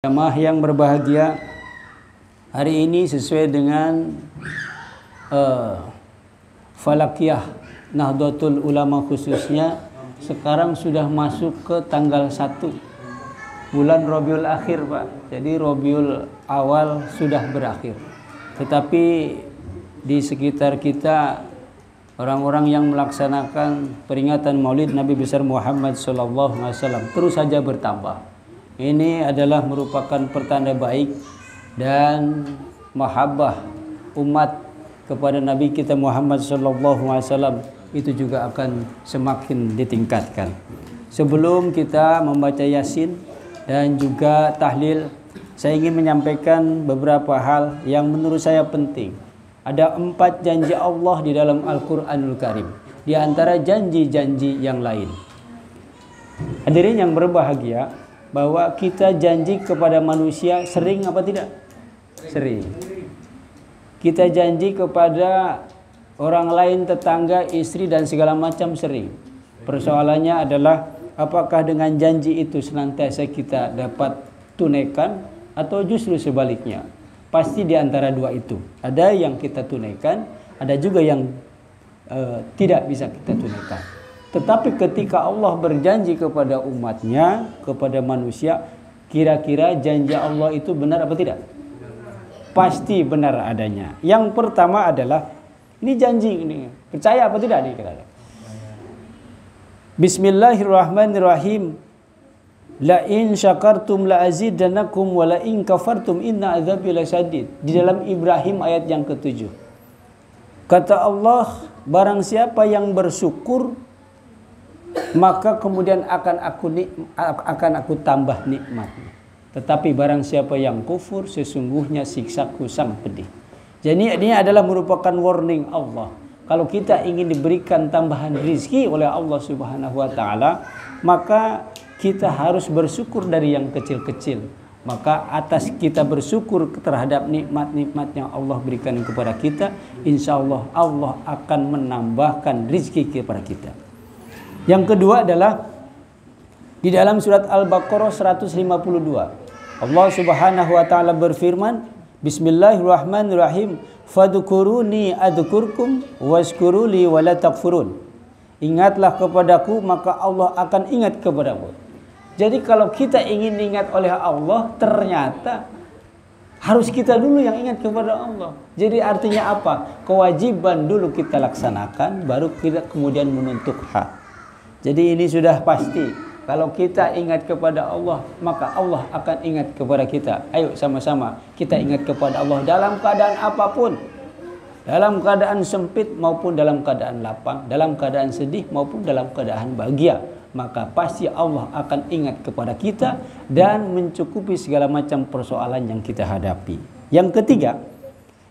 Jamaah yang berbahagia, hari ini sesuai dengan Falakiyah Nahdlatul Ulama khususnya, sekarang sudah masuk ke tanggal 1 bulan Rabiul Akhir, Pak. Jadi Rabiul Awal sudah berakhir. Tetapi di sekitar kita orang-orang yang melaksanakan peringatan Maulid Nabi besar Muhammad SAW terus saja bertambah. Ini adalah merupakan pertanda baik dan mahabbah umat kepada Nabi kita Muhammad SAW itu juga akan semakin ditingkatkan. Sebelum kita membaca Yasin dan juga tahlil, saya ingin menyampaikan beberapa hal yang menurut saya penting. Ada 4 janji Allah di dalam Al-Quranul Karim, di antara janji-janji yang lain. Hadirin yang berbahagia, bahwa kita janji kepada manusia sering apa tidak? Sering. Kita janji kepada orang lain, tetangga, istri dan segala macam sering. Persoalannya adalah apakah dengan janji itu senantiasa kita dapat tunaikan atau justru sebaliknya. Pasti di antara dua itu. Ada yang kita tunaikan, ada juga yang tidak bisa kita tunaikan. Tetapi ketika Allah berjanji kepada umatnya, kepada manusia, kira-kira janji Allah itu benar apa tidak? Pasti benar adanya. Yang pertama adalah, ini janji ini, percaya apa tidak nih kira-kira? Bismillahirrahmanirrahim. La in syakartum la azidannakum wa la in kafartum inna adzabi lasyadid. Di dalam Ibrahim ayat yang ke-7. Kata Allah, barang siapa yang bersyukur, maka kemudian akan aku tambah nikmatnya. Tetapi barang siapa yang kufur, sesungguhnya siksaku sangat pedih. Jadi ini adalah merupakan warning Allah. Kalau kita ingin diberikan tambahan rizki oleh Allah Subhanahu wa ta'ala, maka kita harus bersyukur dari yang kecil-kecil. Maka atas kita bersyukur terhadap nikmat-nikmat yang Allah berikan kepada kita, insya Allah Allah akan menambahkan rizki kepada kita. Yang kedua adalah di dalam surat Al-Baqarah 152. Allah Subhanahu wa taala berfirman, Bismillahirrahmanirrahim. Fadhkuruni adzkurkum washkuruli wala takfurun. Ingatlah kepadaku maka Allah akan ingat kepadamu. Jadi kalau kita ingin diingat oleh Allah, ternyata harus kita dulu yang ingat kepada Allah. Jadi artinya apa? Kewajiban dulu kita laksanakan, baru kita kemudian menuntut hak. Jadi ini sudah pasti. Kalau kita ingat kepada Allah, maka Allah akan ingat kepada kita. Ayo sama-sama kita ingat kepada Allah dalam keadaan apapun. Dalam keadaan sempit maupun dalam keadaan lapang, dalam keadaan sedih maupun dalam keadaan bahagia. Maka pasti Allah akan ingat kepada kita dan mencukupi segala macam persoalan yang kita hadapi. Yang ketiga,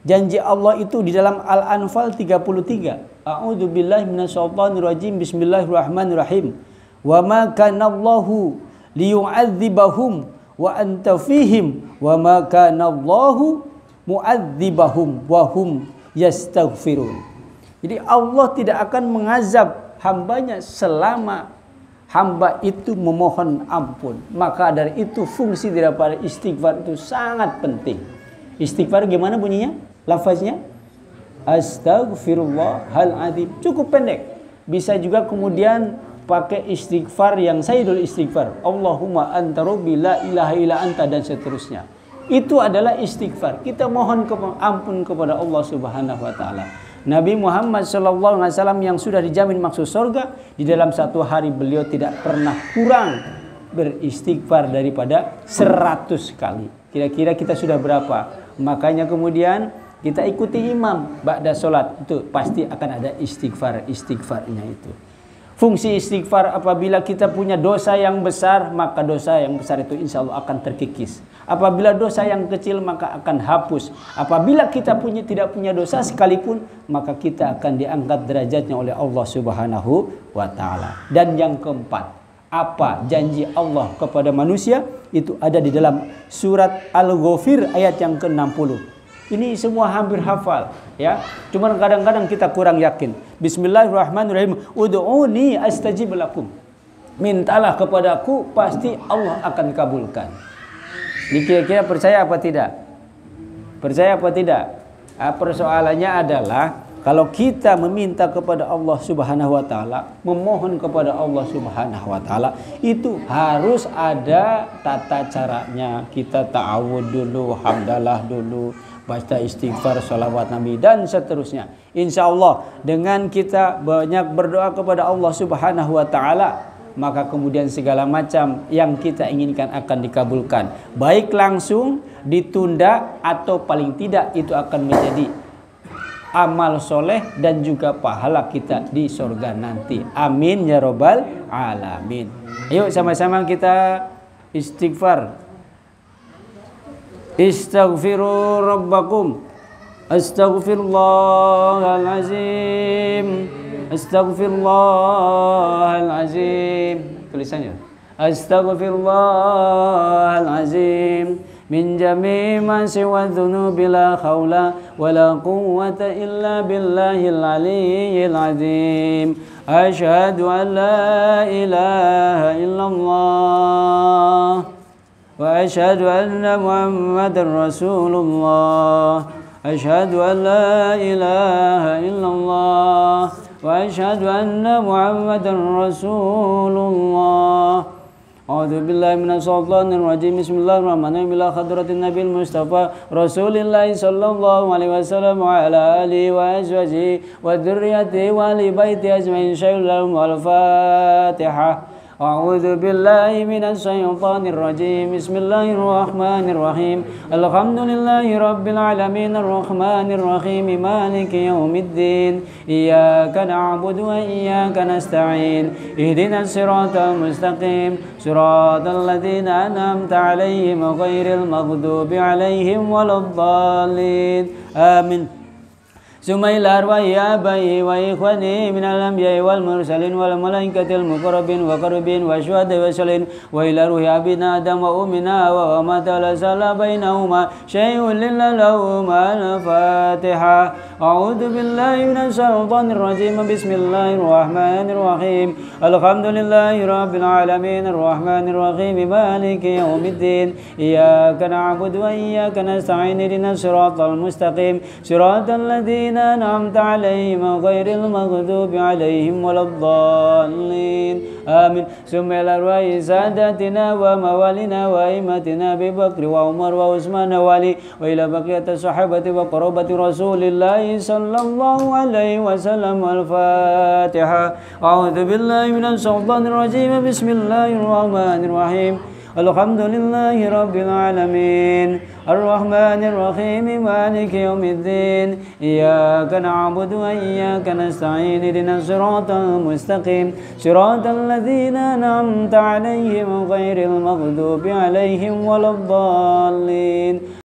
janji Allah itu di dalam Al-Anfal 33. A'udzu billahi minasyaitonir rajim. Bismillahirrahmanirrahim. Wa ma kana Allahu liyu'adzibahum wa anta fihim wa ma kana Allahu mu'adzibahum wa hum yastaghfirun. Jadi Allah tidak akan mengazab hambanya selama hamba itu memohon ampun. Maka dari itu fungsi daripada istighfar itu sangat penting. Istighfar gimana bunyinya? Lafaznya Astaghfirullahaladzim. Cukup pendek. Bisa juga kemudian pakai istighfar yang sayyidul istighfar. Allahumma anta rabbi la ilaha illa anta dan seterusnya. Itu adalah istighfar. Kita mohon ampun kepada Allah Subhanahu wa taala. Nabi Muhammad SAW yang sudah dijamin masuk surga, di dalam satu hari beliau tidak pernah kurang beristighfar daripada 100 kali. Kira-kira kita sudah berapa? Makanya kemudian kita ikuti imam ba'da sholat, itu pasti akan ada istighfarnya itu. Fungsi istighfar apabila kita punya dosa yang besar, maka dosa yang besar itu insya Allah akan terkikis. Apabila dosa yang kecil maka akan hapus. Apabila kita tidak punya dosa sekalipun, maka kita akan diangkat derajatnya oleh Allah Subhanahu wa ta'ala. Dan yang keempat, apa janji Allah kepada manusia? Itu ada di dalam surat Al-Ghafir ayat yang ke-60. Ini semua hampir hafal, ya. Cuman kadang-kadang kita kurang yakin. Bismillahirrahmanirrahim. Ud'uni astajib lakum. Mintalah kepadaku, pasti Allah akan kabulkan. Kira-kira percaya apa tidak? Percaya apa tidak? Persoalannya adalah kalau kita meminta kepada Allah Subhanahu wa taala, memohon kepada Allah Subhanahu wa taala, itu harus ada tata caranya. Kita ta'awud dulu, hamdalah dulu, baca istighfar, salawat Nabi dan seterusnya. Insya Allah dengan kita banyak berdoa kepada Allah Subhanahu wa taala, maka kemudian segala macam yang kita inginkan akan dikabulkan. Baik langsung, ditunda, atau paling tidak itu akan menjadi amal soleh dan juga pahala kita di surga nanti. Amin ya robbal alamin. Ayo sama-sama kita istighfar. Istaghfiru rabbakum. Astaghfirullahalazim. Astaghfirullahalazim. Tulisannya. Astaghfirullahalazim. من جميع ما سوى الذنوب لا حول ولا قوة إلا بالله العلي العظيم أشهد أن لا إله إلا الله وأشهد أن محمدا رسول الله أشهد أن لا إله إلا الله وأشهد أن محمدا رسول الله أعوذ بالله من الشيطان الرجيم بسم الله الرحمن الرحيم إلى حضرة النبي المصطفى رسول الله صلى الله عليه وسلم وعلى آله وأزواجه وذريته وآل بيته أجمعين شيء لهم الفاتحة أعوذ بالله من الشيطان الرجيم بسم الله الرحمن الرحيم الحمد لله رب العالمين الرحمن الرحيم مالك يوم الدين إياك نعبد وإياك نستعين اهدنا الصراط المستقيم صراط الذين أنعمت عليهم غير المغضوب عليهم ولا الضالين آمين ثم إلى أرواح آبائي وإخواني من الأنبياء والمرسلين والملائكة المقربين وقربين والشهداء والصالحين وإلى روح أبينا آدم وأمنا وما تلازل بينهما شيء إلا لهما الفاتحة أعوذ بالله من الشيطان الرجيم بسم الله الرحمن الرحيم الحمد لله رب العالمين الرحمن الرحيم مالك يوم الدين إياك نعبد وإياك نستعين اهدنا الصراط المستقيم صراط الذين أنعمت عليهم غير المغضوب عليهم ولا الضالين آمين ثم إلى أرواح ساداتنا وموالينا وأئمتنا أبي بكر وعمر وعثمان وعلي وإلى بقية الصحابة وقرابة رسول الله صلى الله عليه وسلم الفاتحة أعوذ بالله من الشيطان الرجيم بسم الله الرحمن الرحيم الحمد لله رب العالمين الرحمن الرحيم مالك يوم الدين إياك نعبد وإياك نستعين اهدنا الصراط المستقيم صراط الذين أنعمت عليهم غير المغضوب عليهم ولا الضالين